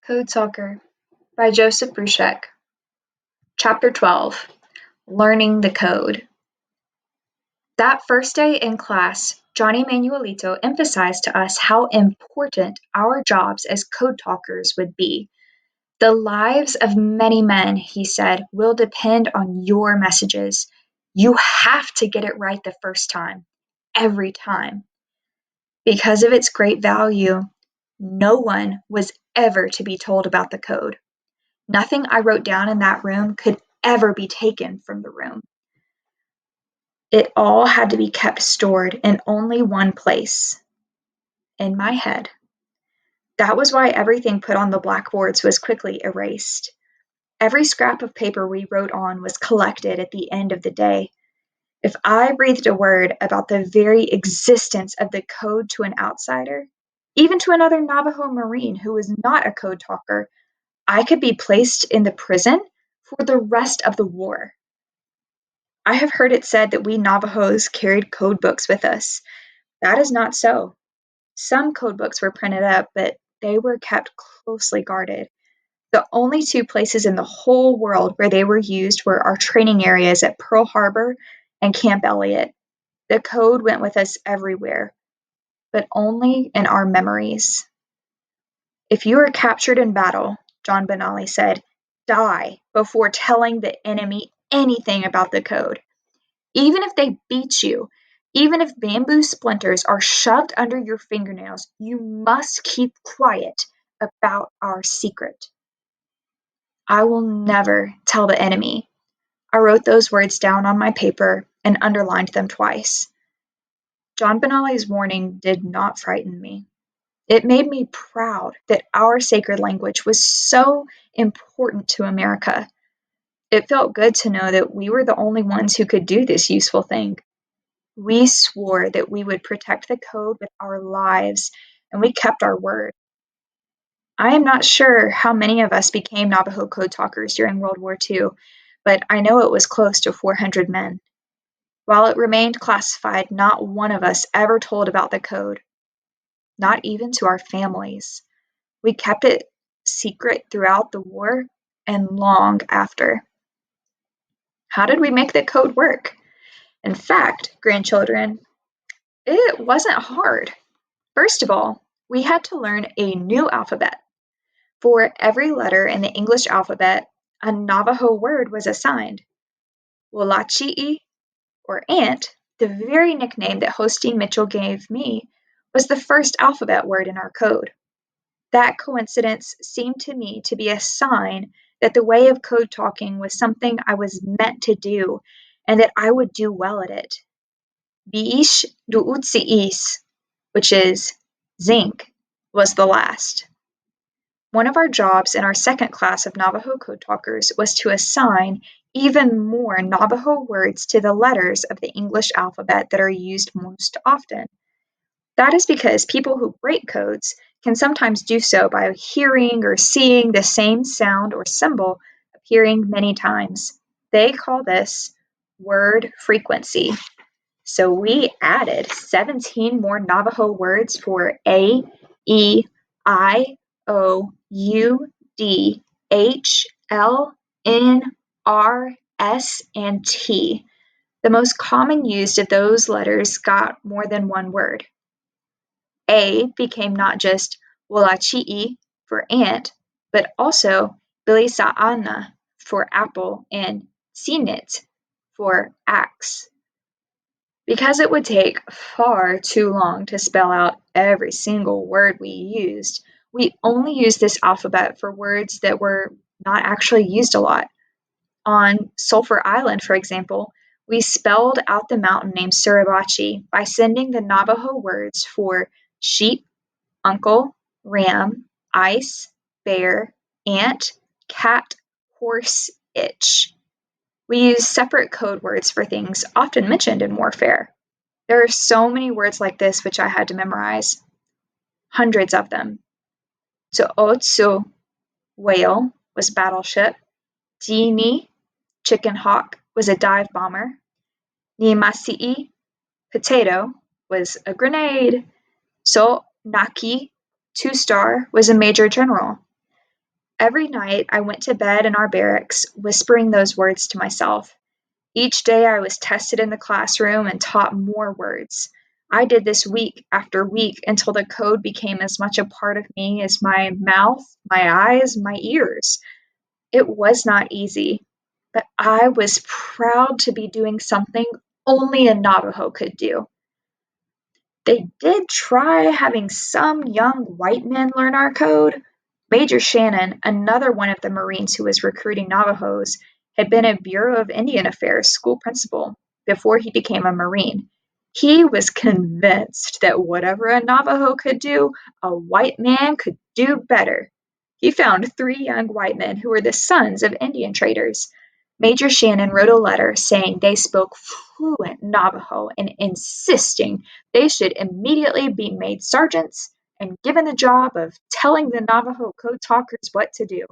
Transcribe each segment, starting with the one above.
Code Soccer by Joseph Bruchek. Chapter 12 Learning the Code. That first day in class, Johnny Manuelito emphasized to us how important our jobs as code talkers would be. The lives of many men, he said, will depend on your messages. You have to get it right the first time, every time. Because of its great value, no one was ever to be told about the code. Nothing I wrote down in that room could ever be taken from the room. It all had to be kept stored in only one place, in my head. That was why everything put on the blackboards was quickly erased. Every scrap of paper we wrote on was collected at the end of the day. If I breathed a word about the very existence of the code to an outsider, even to another Navajo Marine who was not a code talker, I could be placed in the prison for the rest of the war. I have heard it said that we Navajos carried code books with us. That is not so. Some code books were printed up, but they were kept closely guarded. The only two places in the whole world where they were used were our training areas at Pearl Harbor and Camp Elliott. The code went with us everywhere, but only in our memories. If you are captured in battle, John Benally said, die before telling the enemy anything about the code. Even if they beat you, even if bamboo splinters are shoved under your fingernails, you must keep quiet about our secret. I will never tell the enemy. I wrote those words down on my paper and underlined them twice. John Benally's warning did not frighten me. It made me proud that our sacred language was so important to America. It felt good to know that we were the only ones who could do this useful thing. We swore that we would protect the code with our lives, and we kept our word. I am not sure how many of us became Navajo code talkers during World War II, but I know it was close to 400 men. While it remained classified, not one of us ever told about the code, not even to our families. We kept it secret throughout the war and long after. How did we make the code work? In fact, grandchildren, it wasn't hard. First of all, we had to learn a new alphabet. For every letter in the English alphabet, a Navajo word was assigned. Walachi'i, or ant, the very nickname that Hostine Mitchell gave me, was the first alphabet word in our code. That coincidence seemed to me to be a sign that the way of code talking was something I was meant to do and that I would do well at it. Biish duutsi'is, which is zinc, was the last. One of our jobs in our second class of Navajo code talkers was to assign even more Navajo words to the letters of the English alphabet that are used most often. That is because people who break codes can sometimes do so by hearing or seeing the same sound or symbol appearing many times. They call this word frequency. So we added 17 more Navajo words for A, E, I, O, U, D, H, L, N, R, S, and T. The most common used of those letters got more than one word. A became not just Walachi'i for ant, but also Bilisa'ana for apple and Sinit for axe. Because it would take far too long to spell out every single word we used, we only used this alphabet for words that were not actually used a lot. On Sulphur Island, for example, we spelled out the mountain named Suribachi by sending the Navajo words for sheep, uncle, ram, ice, bear, ant, cat, horse, itch. We use separate code words for things often mentioned in warfare. There are so many words like this which I had to memorize, hundreds of them. To'otsu, whale, was battleship. Dini, chicken hawk, was a dive bomber. Nimasi'i, potato, was a grenade. So Naki, two-star, was a major general. Every night I went to bed in our barracks, whispering those words to myself. Each day I was tested in the classroom and taught more words. I did this week after week until the code became as much a part of me as my mouth, my eyes, my ears. It was not easy, but I was proud to be doing something only a Navajo could do. They did try having some young white men learn our code. Major Shannon, another one of the Marines who was recruiting Navajos, had been a Bureau of Indian Affairs school principal before he became a Marine. He was convinced that whatever a Navajo could do, a white man could do better. He found 3 young white men who were the sons of Indian traders. Major Shannon wrote a letter saying they spoke fluent Navajo and insisting they should immediately be made sergeants and given the job of telling the Navajo code talkers what to do.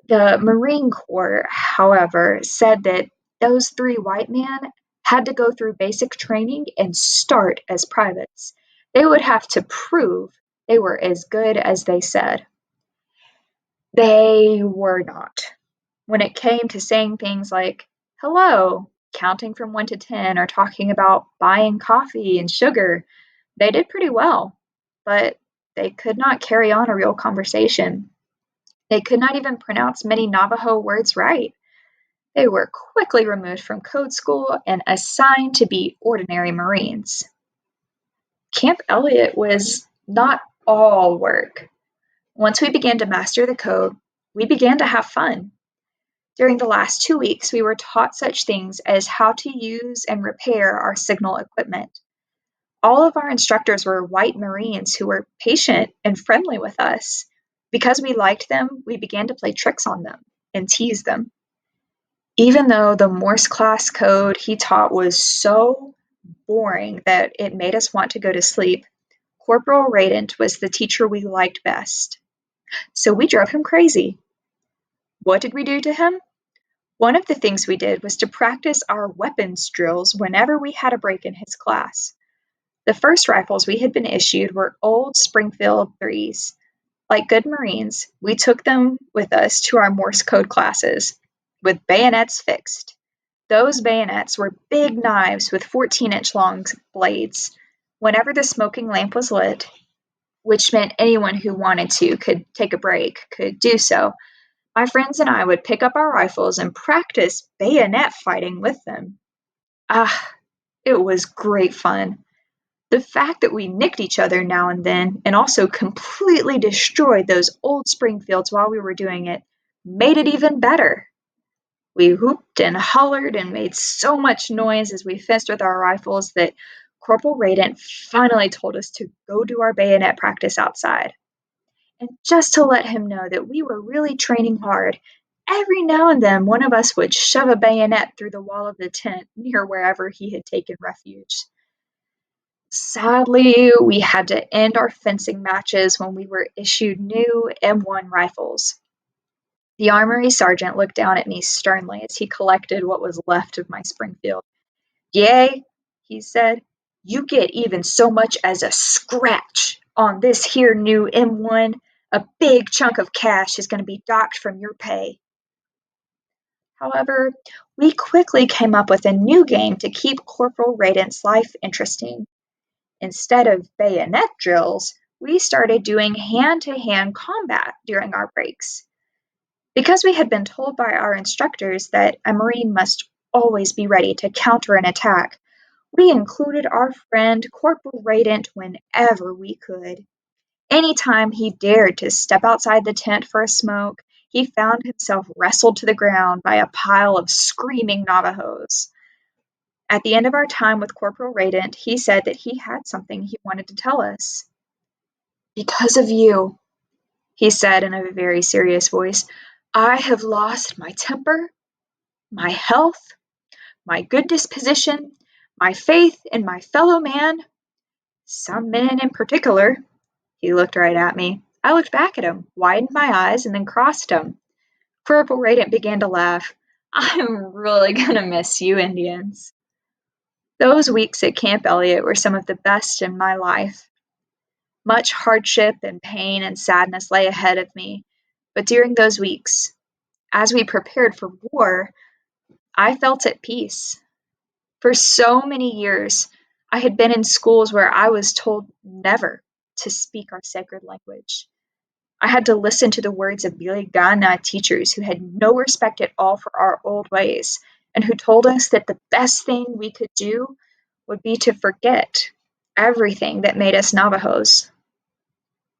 The Marine Corps, however, said that those 3 white men had to go through basic training and start as privates. They would have to prove they were as good as they said. They were not. When it came to saying things like, hello, counting from 1 to 10, or talking about buying coffee and sugar, they did pretty well, but they could not carry on a real conversation. They could not even pronounce many Navajo words right. They were quickly removed from code school and assigned to be ordinary Marines. Camp Elliott was not all work. Once we began to master the code, we began to have fun. During the last 2 weeks, we were taught such things as how to use and repair our signal equipment. All of our instructors were white Marines who were patient and friendly with us. Because we liked them, we began to play tricks on them and tease them. Even though the Morse class code he taught was so boring that it made us want to go to sleep, Corporal Radent was the teacher we liked best. So we drove him crazy. What did we do to him? One of the things we did was to practice our weapons drills whenever we had a break in his class. The first rifles we had been issued were old Springfield 3s. Like good Marines, we took them with us to our Morse code classes, with bayonets fixed. Those bayonets were big knives with 14-inch long blades. Whenever the smoking lamp was lit, which meant anyone who wanted to could take a break, could do so, my friends and I would pick up our rifles and practice bayonet fighting with them. Ah, it was great fun. The fact that we nicked each other now and then and also completely destroyed those old Springfields while we were doing it made it even better. We whooped and hollered and made so much noise as we fenced with our rifles that Corporal Radent finally told us to go do our bayonet practice outside. And just to let him know that we were really training hard, every now and then one of us would shove a bayonet through the wall of the tent near wherever he had taken refuge. Sadly, we had to end our fencing matches when we were issued new M1 rifles. The armory sergeant looked down at me sternly as he collected what was left of my Springfield. Yay, he said, you get even so much as a scratch on this here new M1. A big chunk of cash is going to be docked from your pay. However, we quickly came up with a new game to keep Corporal Radent's life interesting. Instead of bayonet drills, we started doing hand-to-hand combat during our breaks. Because we had been told by our instructors that a Marine must always be ready to counter an attack, we included our friend Corporal Radent whenever we could. Anytime he dared to step outside the tent for a smoke, he found himself wrestled to the ground by a pile of screaming Navajos. At the end of our time with Corporal Radent, he said that he had something he wanted to tell us. Because of you, he said in a very serious voice, I have lost my temper, my health, my good disposition, my faith in my fellow man. Some men in particular. He looked right at me. I looked back at him, widened my eyes, and then crossed them. Corporal Radent began to laugh. I'm really gonna miss you Indians. Those weeks at Camp Elliott were some of the best in my life. Much hardship and pain and sadness lay ahead of me, But during those weeks, as we prepared for war, I felt at peace. For so many years, I had been in schools where I was told never to speak our sacred language. I had to listen to the words of Biligana teachers who had no respect at all for our old ways and who told us that the best thing we could do would be to forget everything that made us Navajos.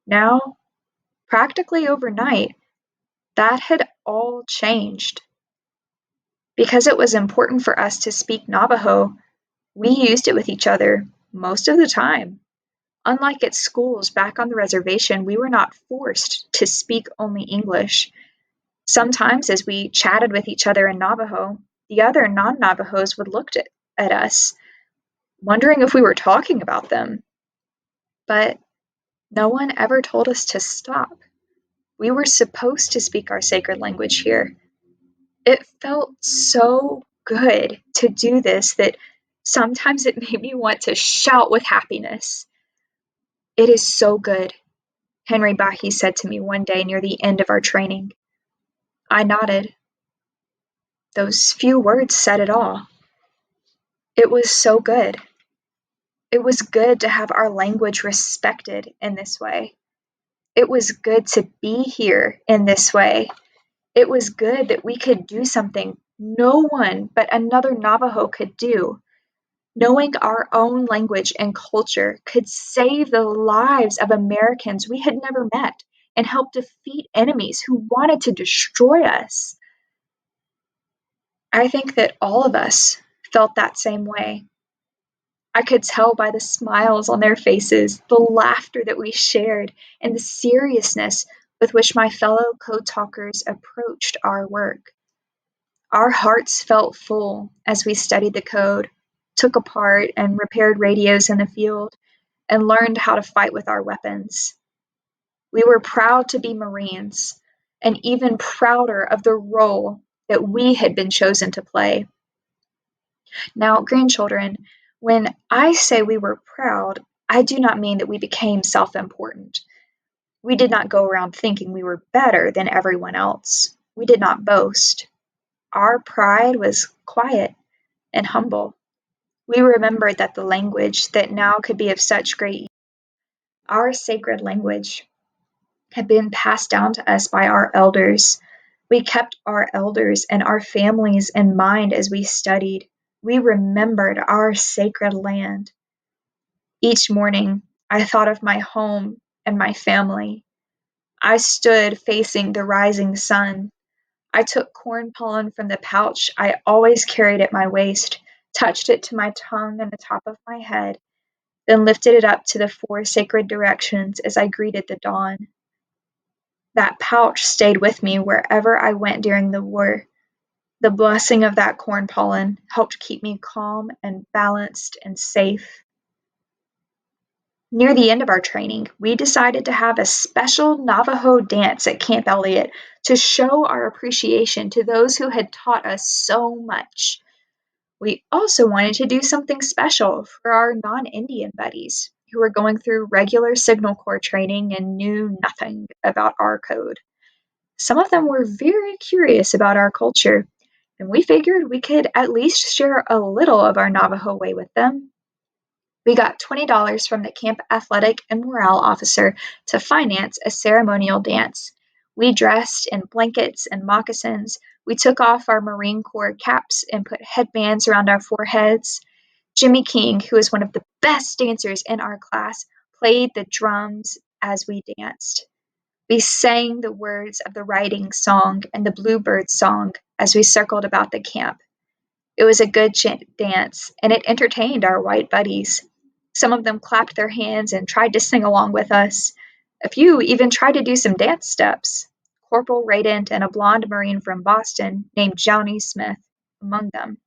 Now, practically overnight, that had all changed. Because it was important for us to speak Navajo, we used it with each other most of the time. Unlike at schools back on the reservation, we were not forced to speak only English. Sometimes, as we chatted with each other in Navajo, the other non Navajos would look at us, wondering if we were talking about them. But no one ever told us to stop. We were supposed to speak our sacred language here. It felt so good to do this that sometimes it made me want to shout with happiness. It is so good, Henry Bahi said to me one day near the end of our training. I nodded. Those few words said it all. It was so good. It was good to have our language respected in this way. It was good to be here in this way. It was good that we could do something no one but another Navajo could do. Knowing our own language and culture could save the lives of Americans we had never met and help defeat enemies who wanted to destroy us. I think that all of us felt that same way. I could tell by the smiles on their faces, the laughter that we shared, and the seriousness with which my fellow code talkers approached our work. Our hearts felt full as we studied the code, took apart and repaired radios in the field, and learned how to fight with our weapons. We were proud to be Marines, and even prouder of the role that we had been chosen to play. Now, grandchildren, when I say we were proud, I do not mean that we became self important. We did not go around thinking we were better than everyone else. We did not boast. Our pride was quiet and humble. We remembered that the language that now could be of such great use, our sacred language, had been passed down to us by our elders. We kept our elders and our families in mind as we studied. We remembered our sacred land. Each morning, I thought of my home and my family. I stood facing the rising sun. I took corn pollen from the pouch I always carried at my waist, touched it to my tongue and the top of my head, then lifted it up to the four sacred directions as I greeted the dawn. That pouch stayed with me wherever I went during the war. The blessing of that corn pollen helped keep me calm and balanced and safe. Near the end of our training, we decided to have a special Navajo dance at Camp Elliott to show our appreciation to those who had taught us so much. We also wanted to do something special for our non-Indian buddies who were going through regular Signal Corps training and knew nothing about our code. Some of them were very curious about our culture, and we figured we could at least share a little of our Navajo way with them. We got $20 from the camp athletic and morale officer to finance a ceremonial dance. We dressed in blankets and moccasins. We took off our Marine Corps caps and put headbands around our foreheads. Jimmy King, who was one of the best dancers in our class, played the drums as we danced. We sang the words of the riding song and the bluebird song as we circled about the camp. It was a good dance, and it entertained our white buddies. Some of them clapped their hands and tried to sing along with us. A few even tried to do some dance steps. Corporal Radent and a blonde Marine from Boston named Johnny Smith among them.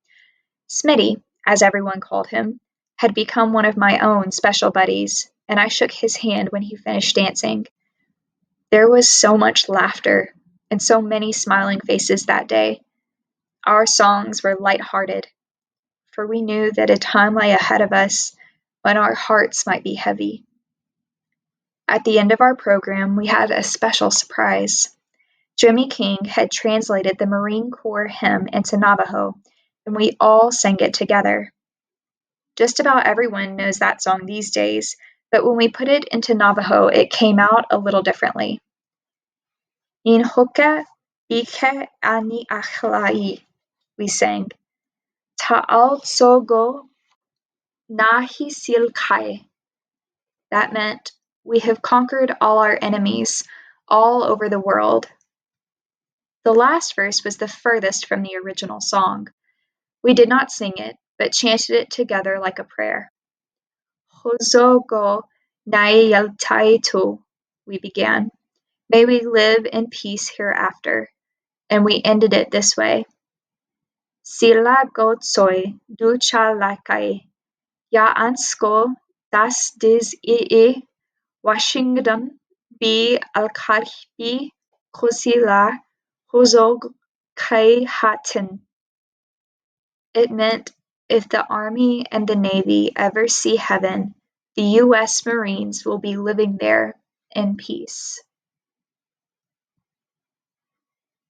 Smitty, as everyone called him, had become one of my own special buddies, and I shook his hand when he finished dancing. There was so much laughter and so many smiling faces that day. Our songs were light-hearted, for we knew that a time lay ahead of us when our hearts might be heavy. At the end of our program, we had a special surprise. Jimmy King had translated the Marine Corps hymn into Navajo, and we all sang it together. Just about everyone knows that song these days, but when we put it into Navajo, it came out a little differently. Inhoka ike ani achlai, we sang. Ta'al tsogo nahi silkai. That meant, we have conquered all our enemies, all over the world. The last verse was the furthest from the original song. We did not sing it, but chanted it together like a prayer. Hozogo Nayeltaitu, we began. May we live in peace hereafter. And we ended it this way. Sila gotsoi duchalakai ya ansko das diz ii Washington b alkarhi kusila hozog kai hatin. It meant, if the Army and the Navy ever see heaven, the U.S. Marines will be living there in peace.